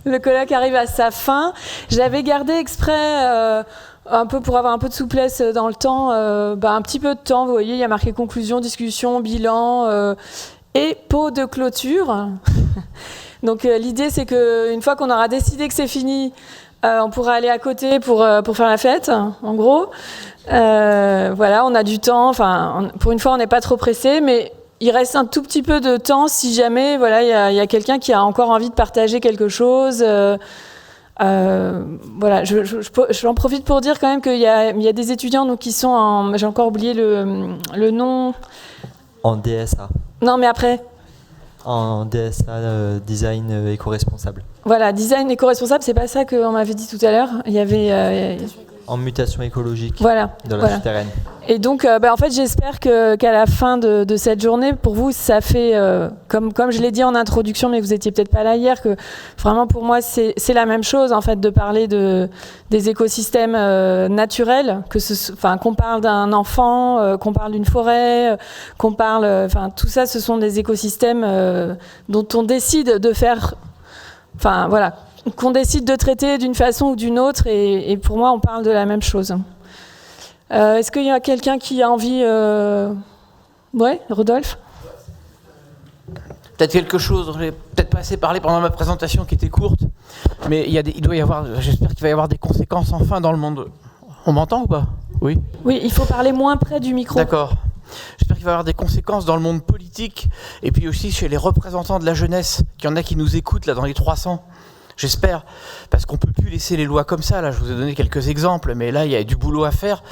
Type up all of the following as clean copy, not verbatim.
Le colloque arrive à sa fin. Je l'avais gardé exprès un peu pour avoir un peu de souplesse dans le temps, un petit peu de temps. Vous voyez, il y a marqué conclusion, discussion, bilan et pot de clôture. Donc l'idée, c'est qu'une fois qu'on aura décidé que c'est fini, on pourra aller à côté pour faire la fête, en gros. Voilà, on a du temps. Enfin, pour une fois, on n'est pas trop pressé, mais il reste un tout petit peu de temps si jamais voilà, il y a quelqu'un qui a encore envie de partager quelque chose. Voilà, j'en profite pour dire quand même qu'il y a des étudiants donc, qui sont en... J'ai encore oublié le nom. En DSA. Non, mais après. En DSA, design éco-responsable. Voilà, design éco-responsable, c'est pas ça qu'on m'avait dit tout à l'heure. Il y avait... En mutation écologique, voilà, dans la souterraine. Et donc, en fait, j'espère qu'à la fin de cette journée, pour vous, ça fait, comme je l'ai dit en introduction, mais vous étiez peut-être pas là hier, que vraiment pour moi, c'est la même chose, en fait, de parler des écosystèmes naturels, qu'on parle d'un enfant, qu'on parle d'une forêt, qu'on parle... tout ça, ce sont des écosystèmes dont on décide de faire... Enfin, voilà, qu'on décide de traiter d'une façon ou d'une autre, et pour moi, on parle de la même chose. Est-ce qu'il y a quelqu'un qui a envie... Ouais, Rodolphe ? Peut-être quelque chose, je n'ai peut-être pas assez parlé pendant ma présentation qui était courte, mais il doit y avoir, j'espère qu'il va y avoir des conséquences enfin dans le monde. On m'entend ou pas ? Oui ? Oui, il faut parler moins près du micro. D'accord. J'espère qu'il va y avoir des conséquences dans le monde politique, et puis aussi chez les représentants de la jeunesse, qu'il y en a qui nous écoutent là dans les 300. J'espère, parce qu'on ne peut plus laisser les lois comme ça. Là, je vous ai donné quelques exemples, mais là, il y a du boulot à faire.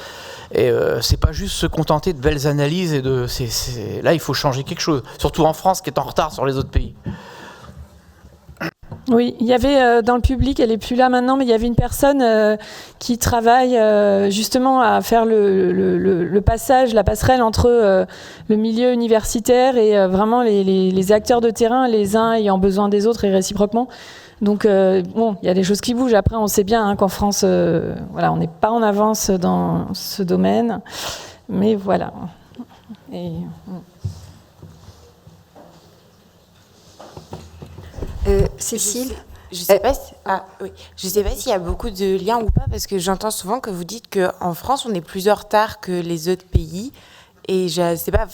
Et c'est pas juste se contenter de belles analyses. Là, il faut changer quelque chose, surtout en France, qui est en retard sur les autres pays. Oui, il y avait dans le public, elle n'est plus là maintenant, mais il y avait une personne qui travaille justement à faire le passage, la passerelle entre le milieu universitaire et vraiment les acteurs de terrain, les uns ayant besoin des autres et réciproquement. Donc, il y a des choses qui bougent. Après, on sait bien qu'en France, on n'est pas en avance dans ce domaine. Mais voilà. Cécile ? Je sais pas s'il y a beaucoup de liens ou pas, parce que j'entends souvent que vous dites qu'en France, on est plus en retard que les autres pays. Et je sais pas,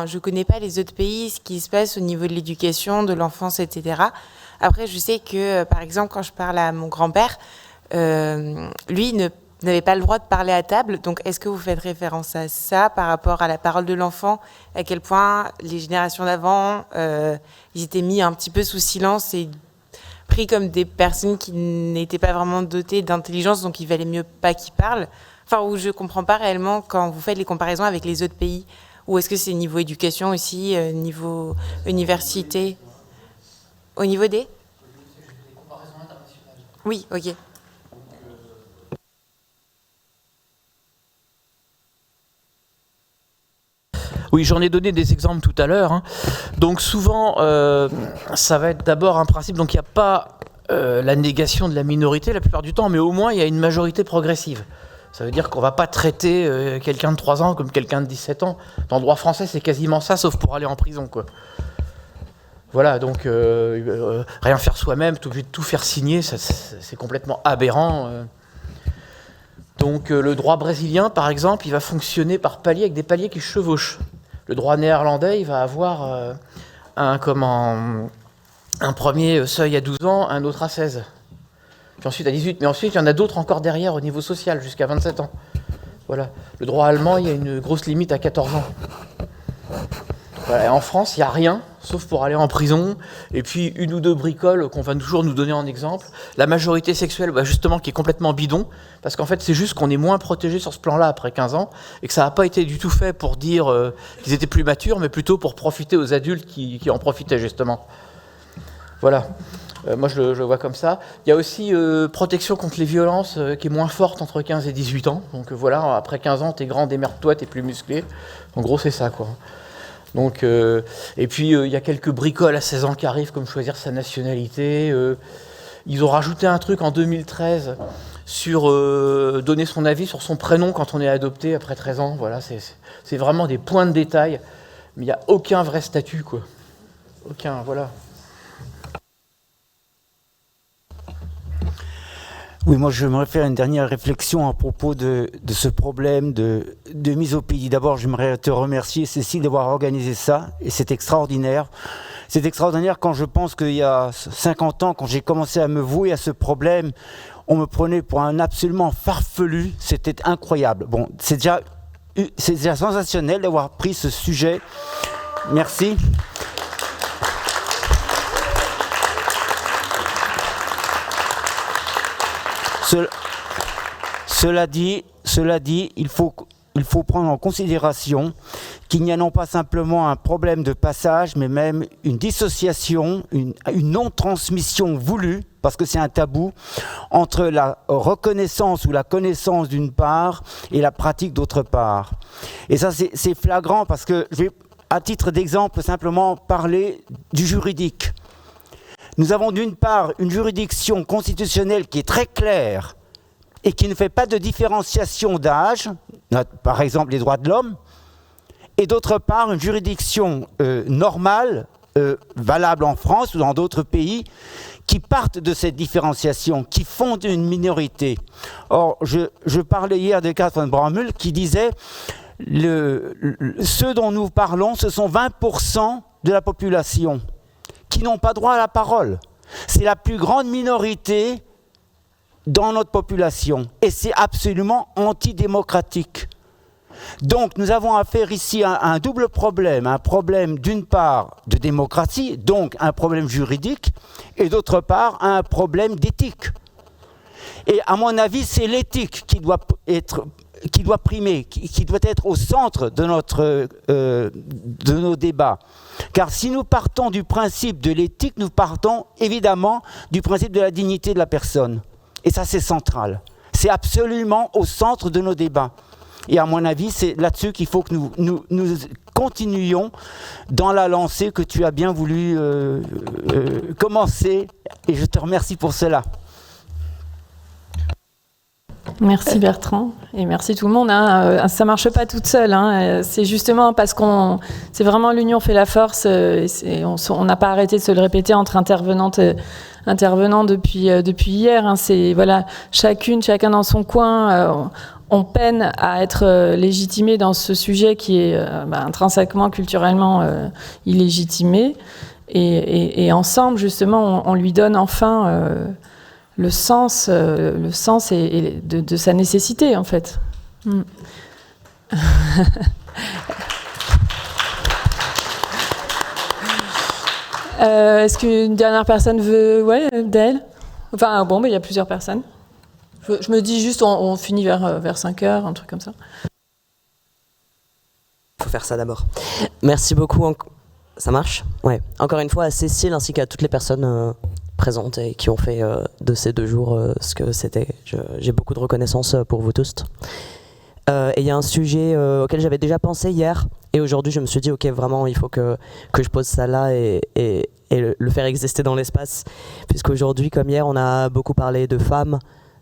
je connais pas les autres pays, ce qui se passe au niveau de l'éducation, de l'enfance, etc. Après, je sais que, par exemple, quand je parle à mon grand-père, lui n'avait pas le droit de parler à table. Donc, est-ce que vous faites référence à ça par rapport à la parole de l'enfant ? À quel point les générations d'avant, ils étaient mis un petit peu sous silence et pris comme des personnes qui n'étaient pas vraiment dotées d'intelligence, donc il valait mieux pas qu'ils parlent. Enfin, où je comprends pas réellement quand vous faites les comparaisons avec les autres pays. Ou est-ce que c'est niveau éducation aussi, niveau université ? Au niveau des comparaisons internationales. Oui, ok. Oui, j'en ai donné des exemples tout à l'heure. Donc souvent, ça va être d'abord un principe. Donc il n'y a pas la négation de la minorité la plupart du temps, mais au moins il y a une majorité progressive. Ça veut dire qu'on ne va pas traiter quelqu'un de 3 ans comme quelqu'un de 17 ans. Dans le droit français, c'est quasiment ça, sauf pour aller en prison, quoi. Voilà, donc rien faire soi-même, tout obligé de tout faire signer, c'est complètement aberrant. Donc le droit brésilien, par exemple, il va fonctionner par paliers avec des paliers qui chevauchent. Le droit néerlandais, il va avoir un premier seuil à 12 ans, un autre à 16. Puis ensuite à 18, mais ensuite il y en a d'autres encore derrière au niveau social, jusqu'à 27 ans. Voilà. Le droit allemand, il y a une grosse limite à 14 ans. Voilà. Et en France, il n'y a rien, sauf pour aller en prison, et puis une ou deux bricoles qu'on va toujours nous donner en exemple. La majorité sexuelle, justement, qui est complètement bidon, parce qu'en fait, c'est juste qu'on est moins protégé sur ce plan-là après 15 ans, et que ça n'a pas été du tout fait pour dire qu'ils étaient plus matures, mais plutôt pour profiter aux adultes qui en profitaient, justement. Voilà. Moi, je le vois comme ça. Il y a aussi protection contre les violences qui est moins forte entre 15 et 18 ans. Donc voilà, après 15 ans, t'es grand, démerde-toi, t'es plus musclé. En gros, c'est ça, quoi. Donc, et puis, il y a quelques bricoles à 16 ans qui arrivent, comme choisir sa nationalité. Ils ont rajouté un truc en 2013 sur donner son avis sur son prénom quand on est adopté après 13 ans. Voilà, c'est vraiment des points de détail. Mais il n'y a aucun vrai statut, quoi. Aucun, voilà. Oui, moi j'aimerais faire une dernière réflexion à propos de ce problème de misopédie. D'abord, j'aimerais te remercier, Cécile, d'avoir organisé ça, et c'est extraordinaire. C'est extraordinaire quand je pense qu'il y a 50 ans, quand j'ai commencé à me vouer à ce problème, on me prenait pour un absolument farfelu, c'était incroyable. Bon, c'est déjà sensationnel d'avoir pris ce sujet. Merci. Cela dit, il faut prendre en considération qu'il n'y a non pas simplement un problème de passage, mais même une dissociation, une non-transmission voulue, parce que c'est un tabou, entre la reconnaissance ou la connaissance d'une part et la pratique d'autre part. Et ça, c'est flagrant, parce que je vais, à titre d'exemple, simplement parler du juridique. Nous avons d'une part une juridiction constitutionnelle qui est très claire et qui ne fait pas de différenciation d'âge, par exemple les droits de l'homme, et d'autre part une juridiction normale, valable en France ou dans d'autres pays, qui partent de cette différenciation, qui fondent une minorité. Or, je parlais hier de Karl von Brammel qui disait ceux dont nous parlons, ce sont 20% de la population qui n'ont pas droit à la parole. C'est la plus grande minorité dans notre population et c'est absolument antidémocratique. Donc nous avons affaire ici à un double problème, un problème d'une part de démocratie, donc un problème juridique, et d'autre part un problème d'éthique. Et à mon avis, c'est l'éthique qui doit primer, qui doit être au centre de nos débats. Car si nous partons du principe de l'éthique, nous partons évidemment du principe de la dignité de la personne. Et ça, c'est central. C'est absolument au centre de nos débats. Et à mon avis, c'est là-dessus qu'il faut que nous continuions dans la lancée que tu as bien voulu commencer. Et je te remercie pour cela. Merci Bertrand et merci tout le monde. Ça marche pas toute seule. C'est justement parce c'est vraiment l'union fait la force. On n'a pas arrêté de se le répéter entre intervenants depuis hier. C'est voilà, chacun dans son coin. On peine à être légitimé dans ce sujet qui est intrinsèquement, culturellement illégitimé. Et ensemble, justement, on lui donne enfin le sens de sa nécessité, en fait. Est-ce qu'une dernière personne veut... Ouais, d'elle. Enfin, bon, il y a plusieurs personnes. Je me dis juste, on finit vers 5 heures, un truc comme ça. Il faut faire ça d'abord. Merci beaucoup. Ça marche ? Ouais. Encore une fois, à Cécile ainsi qu'à toutes les personnes présentes et qui ont fait de ces 2 jours ce que c'était. J'ai beaucoup de reconnaissance pour vous tous. Et il y a un sujet auquel j'avais déjà pensé hier. Et aujourd'hui, je me suis dit, ok, vraiment, il faut que je pose ça là et le faire exister dans l'espace. Puisqu'aujourd'hui, comme hier, on a beaucoup parlé de femmes,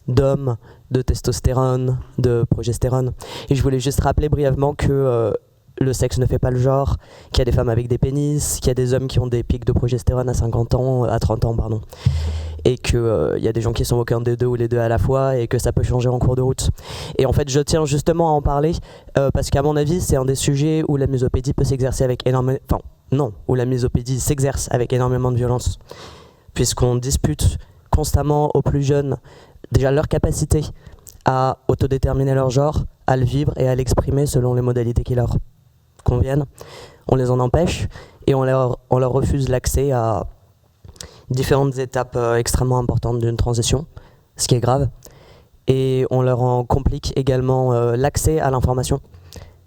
d'hommes, de testostérone, de progestérone. Et je voulais juste rappeler brièvement que le sexe ne fait pas le genre, qu'il y a des femmes avec des pénis, qu'il y a des hommes qui ont des pics de progestérone à 30 ans, pardon. Et qu'il y a des gens qui sont aucun des deux ou les deux à la fois et que ça peut changer en cours de route. Et en fait, je tiens justement à en parler parce qu'à mon avis, c'est un des sujets où la misopédie peut s'exercer avec où la misopédie s'exerce avec énormément de violence. Puisqu'on dispute constamment aux plus jeunes déjà leur capacité à autodéterminer leur genre, à le vivre et à l'exprimer selon les modalités qui leur conviennent. On les en empêche et on leur refuse l'accès à différentes étapes extrêmement importantes d'une transition, ce qui est grave. Et on leur en complique également l'accès à l'information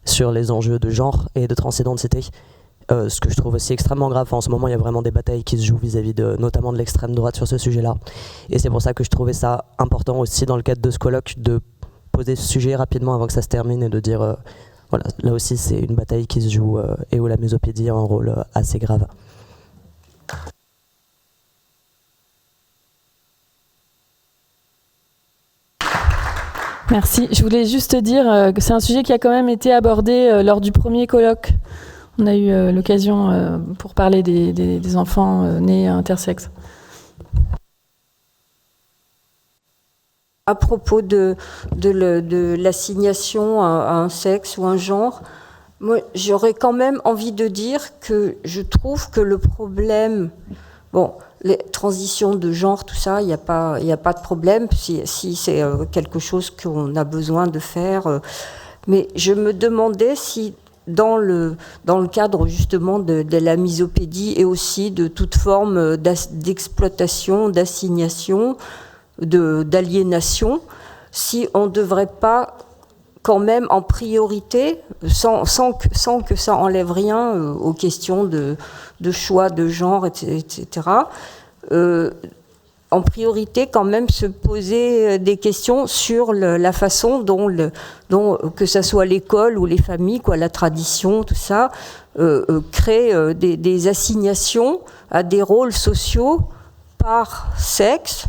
sur les enjeux de genre et de transidentité, ce que je trouve aussi extrêmement grave. En ce moment, il y a vraiment des batailles qui se jouent vis-à-vis notamment de l'extrême droite sur ce sujet-là. Et c'est pour ça que je trouvais ça important aussi dans le cadre de ce colloque de poser ce sujet rapidement avant que ça se termine et de dire, voilà, là aussi c'est une bataille qui se joue et où la misopédie a un rôle assez grave. Merci. Je voulais juste dire que c'est un sujet qui a quand même été abordé lors du premier colloque. On a eu l'occasion pour parler des enfants nés intersexes. À propos de l'assignation à un sexe ou un genre, moi, j'aurais quand même envie de dire que je trouve que le problème, bon, les transitions de genre, tout ça, il n'y a pas de problème si c'est quelque chose qu'on a besoin de faire. Mais je me demandais si, dans le cadre justement de la misopédie et aussi de toute forme d'exploitation, d'assignation, d'aliénation, si on ne devrait pas quand même en priorité, sans que ça enlève rien aux questions de choix de genre, etc., en priorité quand même se poser des questions sur la façon dont que ça soit l'école ou les familles, quoi, la tradition, tout ça, crée des assignations à des rôles sociaux par sexe.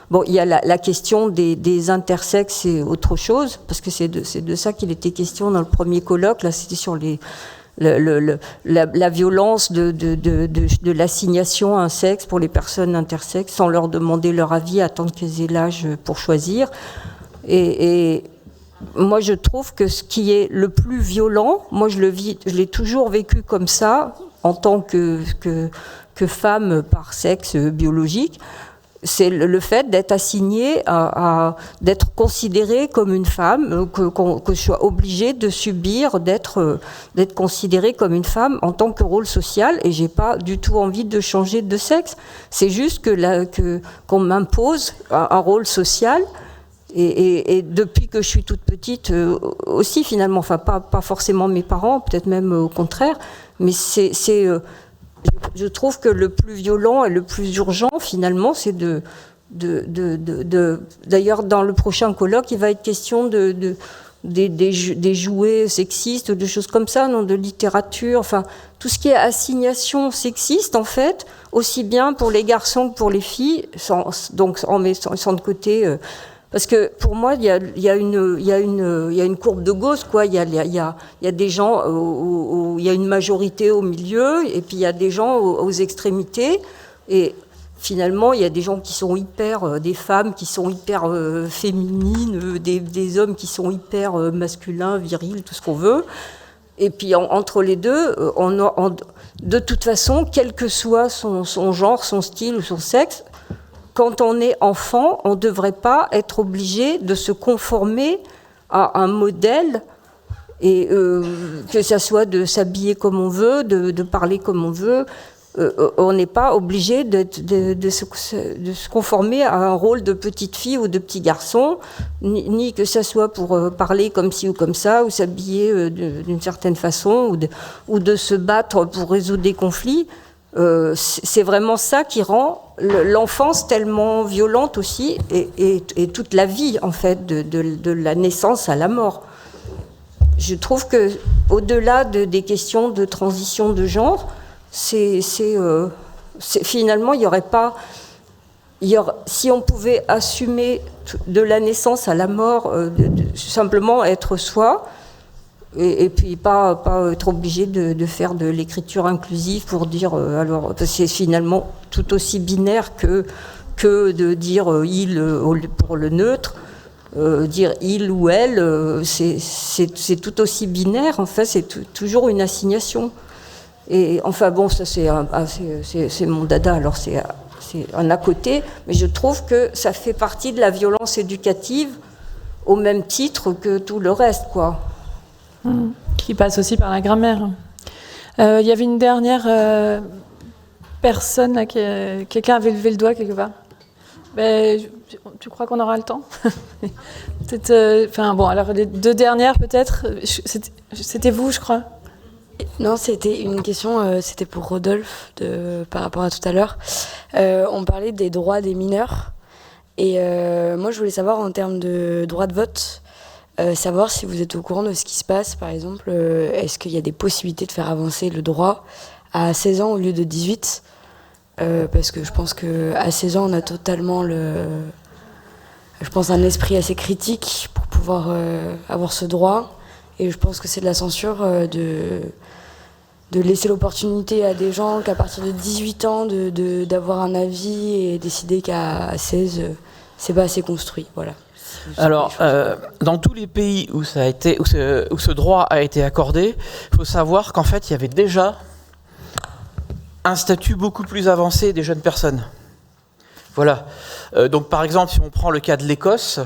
Bon, il y a la question des intersexes et autre chose, parce que c'est de ça qu'il était question dans le premier colloque. Là, c'était sur la violence de l'assignation à un sexe pour les personnes intersexes, sans leur demander leur avis, attendre qu'elles aient l'âge pour choisir. Et moi, je trouve que ce qui est le plus violent, moi, je l'ai toujours vécu comme ça, en tant que femme par sexe biologique, c'est le fait d'être assignée d'être considérée comme une femme, que je sois obligée de subir, d'être considérée comme une femme en tant que rôle social, et j'ai pas du tout envie de changer de sexe. C'est juste qu'on m'impose un rôle social, et depuis que je suis toute petite aussi, finalement, enfin pas forcément mes parents, peut-être même au contraire, mais je trouve que le plus violent et le plus urgent, finalement, c'est d'ailleurs, dans le prochain colloque, il va être question des jouets sexistes, de choses comme ça, non, de littérature, enfin, tout ce qui est assignation sexiste, en fait, aussi bien pour les garçons que pour les filles, donc en mettant de côté... Parce que pour moi, il y a une courbe de Gauss, quoi. Il y a des gens où il y a une majorité au milieu, et puis il y a des gens aux extrémités. Et finalement, il y a des gens qui sont des femmes qui sont hyper féminines, des hommes qui sont hyper masculins, virils, tout ce qu'on veut. Et puis entre les deux, de toute façon, quel que soit son genre, son style ou son sexe, quand on est enfant, on ne devrait pas être obligé de se conformer à un modèle, et que ça soit de s'habiller comme on veut, de parler comme on veut. On n'est pas obligé de se conformer à un rôle de petite fille ou de petit garçon, ni que ça soit pour parler comme ci ou comme ça, ou s'habiller d'une certaine façon, ou de se battre pour résoudre des conflits. C'est vraiment ça qui rend l'enfance tellement violente aussi, et toute la vie, en fait, de la naissance à la mort. Je trouve que, au-delà des questions de transition de genre, finalement, il y aurait pas... si on pouvait assumer de la naissance à la mort, simplement être soi, et puis pas être obligé de faire de l'écriture inclusive pour dire alors, parce que c'est finalement tout aussi binaire que de dire il pour le neutre, dire il ou elle, c'est tout aussi binaire, en fait, c'est toujours une assignation. Et enfin bon, ça c'est mon dada, alors c'est un à côté, mais je trouve que ça fait partie de la violence éducative au même titre que tout le reste, quoi. Qui passe aussi par la grammaire. Il y avait une dernière personne, là, quelqu'un avait levé le doigt quelque part. Tu crois qu'on aura le temps? Peut-être. Bon, alors les deux dernières peut-être. C'était vous, je crois. Non, c'était une question, c'était pour Rodolphe, par rapport à tout à l'heure. On parlait des droits des mineurs. Et moi, je voulais savoir, en termes de droit de vote, savoir si vous êtes au courant de ce qui se passe. Par exemple, est-ce qu'il y a des possibilités de faire avancer le droit à 16 ans au lieu de 18 ? Parce que je pense qu'à 16 ans, on a totalement un esprit assez critique pour pouvoir avoir ce droit. Et je pense que c'est de la censure de laisser l'opportunité à des gens qu'à partir de 18 ans d'avoir un avis et décider qu'à 16, c'est pas assez construit. Voilà. Alors, dans tous les pays où ce droit a été accordé, il faut savoir qu'en fait, il y avait déjà un statut beaucoup plus avancé des jeunes personnes. Voilà. Donc, par exemple, si on prend le cas de l'Écosse,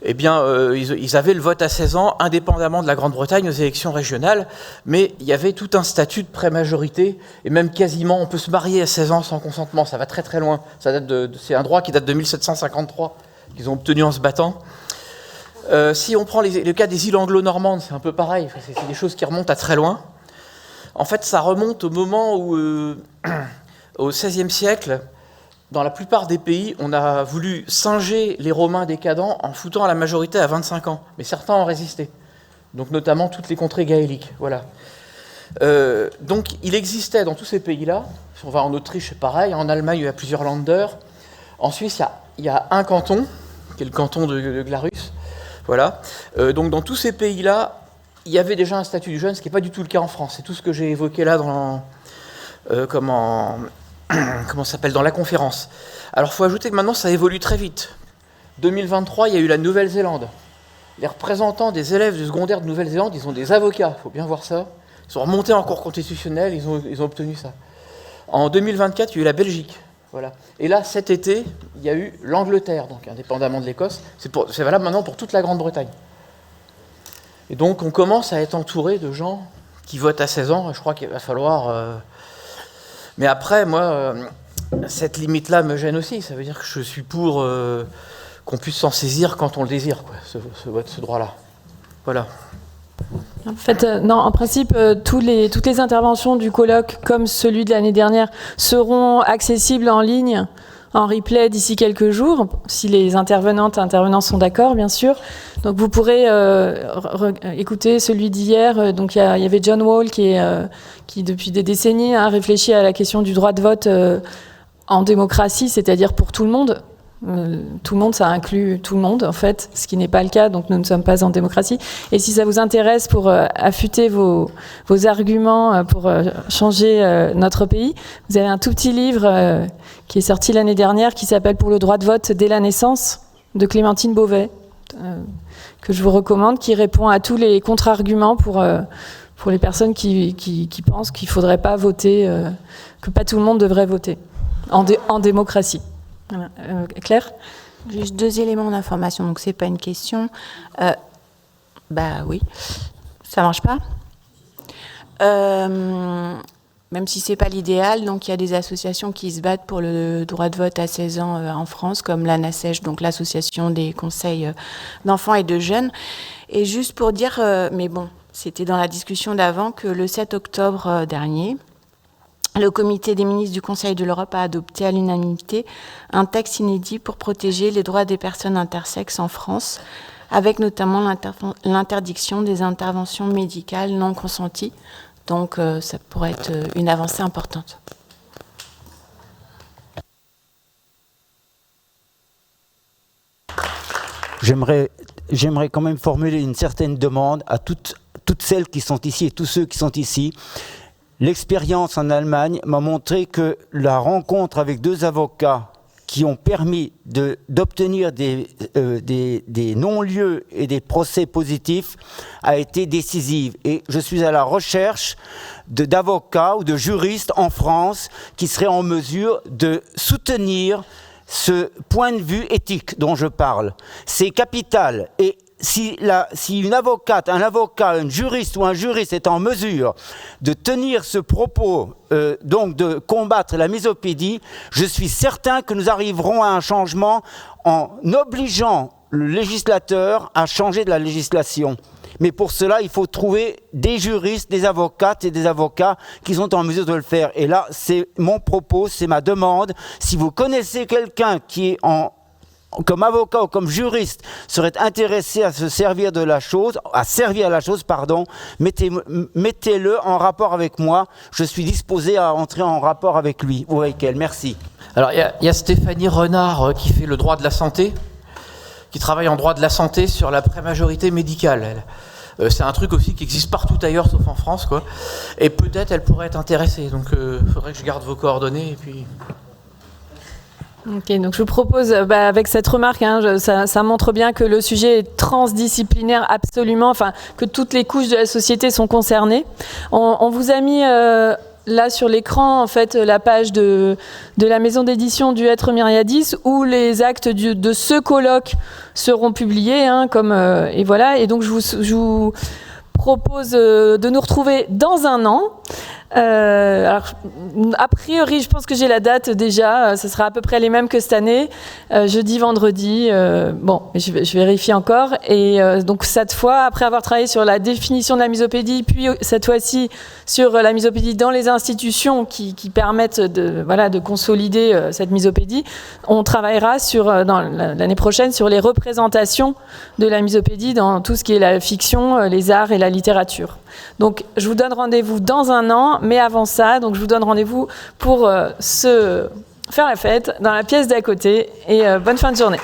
eh bien, ils avaient le vote à 16 ans, indépendamment de la Grande-Bretagne aux élections régionales, mais il y avait tout un statut de prémajorité, et même quasiment, on peut se marier à 16 ans sans consentement, ça va très très loin. C'est un droit qui date de 1753, qu'ils ont obtenu en se battant. Si on prend le cas des îles anglo-normandes, c'est un peu pareil, c'est des choses qui remontent à très loin. En fait, ça remonte au moment où, au XVIe siècle, dans la plupart des pays, on a voulu singer les Romains décadents en foutant la majorité à 25 ans. Mais certains ont résisté. Donc notamment toutes les contrées gaéliques. Voilà. Donc il existait dans tous ces pays-là, si on va en Autriche, c'est pareil, en Allemagne, il y a plusieurs Länder. En Suisse, il y a un canton, qui est le canton de Glarus. Voilà. Donc dans tous ces pays-là, il y avait déjà un statut du jeune, ce qui n'est pas du tout le cas en France. C'est tout ce que j'ai évoqué là dans comment ça s'appelle, dans la conférence. Alors, il faut ajouter que maintenant, ça évolue très vite. 2023, il y a eu la Nouvelle-Zélande. Les représentants des élèves du secondaire de Nouvelle-Zélande, ils ont des avocats, il faut bien voir ça. Ils sont remontés en cour constitutionnelle, ils ont obtenu ça. En 2024, il y a eu la Belgique. Voilà. Et là, cet été, il y a eu l'Angleterre, donc indépendamment de l'Écosse. C'est valable maintenant pour toute la Grande-Bretagne. Et donc, on commence à être entouré de gens qui votent à 16 ans. Et je crois qu'il va falloir... Mais après, moi, cette limite-là me gêne aussi. Ça veut dire que je suis pour qu'on puisse s'en saisir quand on le désire, quoi, ce droit-là. Voilà. En fait, non, en principe, toutes les interventions du colloque, comme celui de l'année dernière, seront accessibles en ligne, en replay d'ici quelques jours, si les intervenants sont d'accord, bien sûr. Donc vous pourrez écouter celui d'hier. Donc il y avait John Wall qui depuis des décennies a réfléchi à la question du droit de vote en démocratie, c'est-à-dire pour tout le monde. Tout le monde, ça inclut tout le monde, en fait, ce qui n'est pas le cas, donc nous ne sommes pas en démocratie. Et si ça vous intéresse pour affûter vos arguments pour changer notre pays, vous avez un tout petit livre qui est sorti l'année dernière qui s'appelle « Pour le droit de vote dès la naissance » de Clémentine Beauvais, que je vous recommande, qui répond à tous les contre-arguments pour les personnes qui pensent qu'il ne faudrait pas voter, que pas tout le monde devrait voter en démocratie. Voilà. Claire ? Juste 2 éléments d'information, donc c'est pas une question. Bah oui, ça marche pas. Même si c'est pas l'idéal, donc il y a des associations qui se battent pour le droit de vote à 16 ans en France, comme l'ANASEJ, donc l'association des conseils d'enfants et de jeunes. Et juste pour dire, mais bon, c'était dans la discussion d'avant, que le 7 octobre dernier, le comité des ministres du Conseil de l'Europe a adopté à l'unanimité un texte inédit pour protéger les droits des personnes intersexes en France, avec notamment l'interdiction des interventions médicales non consenties. Donc ça pourrait être une avancée importante. J'aimerais quand même formuler une certaine demande à toutes celles qui sont ici et tous ceux qui sont ici. L'expérience en Allemagne m'a montré que la rencontre avec 2 avocats qui ont permis d'obtenir des non-lieux et des procès positifs a été décisive. Et je suis à la recherche d'avocats ou de juristes en France qui seraient en mesure de soutenir ce point de vue éthique dont je parle. C'est capital. Et si une avocate, un avocat, un juriste ou un juriste est en mesure de tenir ce propos, donc de combattre la misopédie, je suis certain que nous arriverons à un changement en obligeant le législateur à changer de la législation. Mais pour cela, il faut trouver des juristes, des avocates et des avocats qui sont en mesure de le faire. Et là, c'est mon propos, c'est ma demande. Si vous connaissez quelqu'un qui est comme avocat ou comme juriste serait intéressé à se servir de la chose, mettez-le en rapport avec moi. Je suis disposé à entrer en rapport avec lui ou avec elle. Merci. Alors, il y a Stéphanie Renard qui fait le droit de la santé, qui travaille en droit de la santé sur la prémajorité médicale. C'est un truc aussi qui existe partout ailleurs sauf en France, quoi. Et peut-être elle pourrait être intéressée. Donc, il faudrait que je garde vos coordonnées et puis... Ok, donc je vous propose, avec cette remarque, ça montre bien que le sujet est transdisciplinaire absolument, enfin que toutes les couches de la société sont concernées. On vous a mis là sur l'écran en fait la page de la maison d'édition du Être Myriadis où les actes de ce colloque seront publiés, et voilà. Et donc je vous propose de nous retrouver dans un an. Alors, a priori, je pense que j'ai la date déjà. Ce sera à peu près les mêmes que cette année, jeudi, vendredi. Je vérifie encore. Et donc cette fois, après avoir travaillé sur la définition de la misopédie, puis cette fois-ci sur la misopédie dans les institutions qui permettent de consolider cette misopédie, on travaillera dans l'année prochaine sur les représentations de la misopédie dans tout ce qui est la fiction, les arts et la littérature. Donc, je vous donne rendez-vous dans un an, mais avant ça, donc je vous donne rendez-vous pour faire la fête dans la pièce d'à côté. Et bonne fin de journée.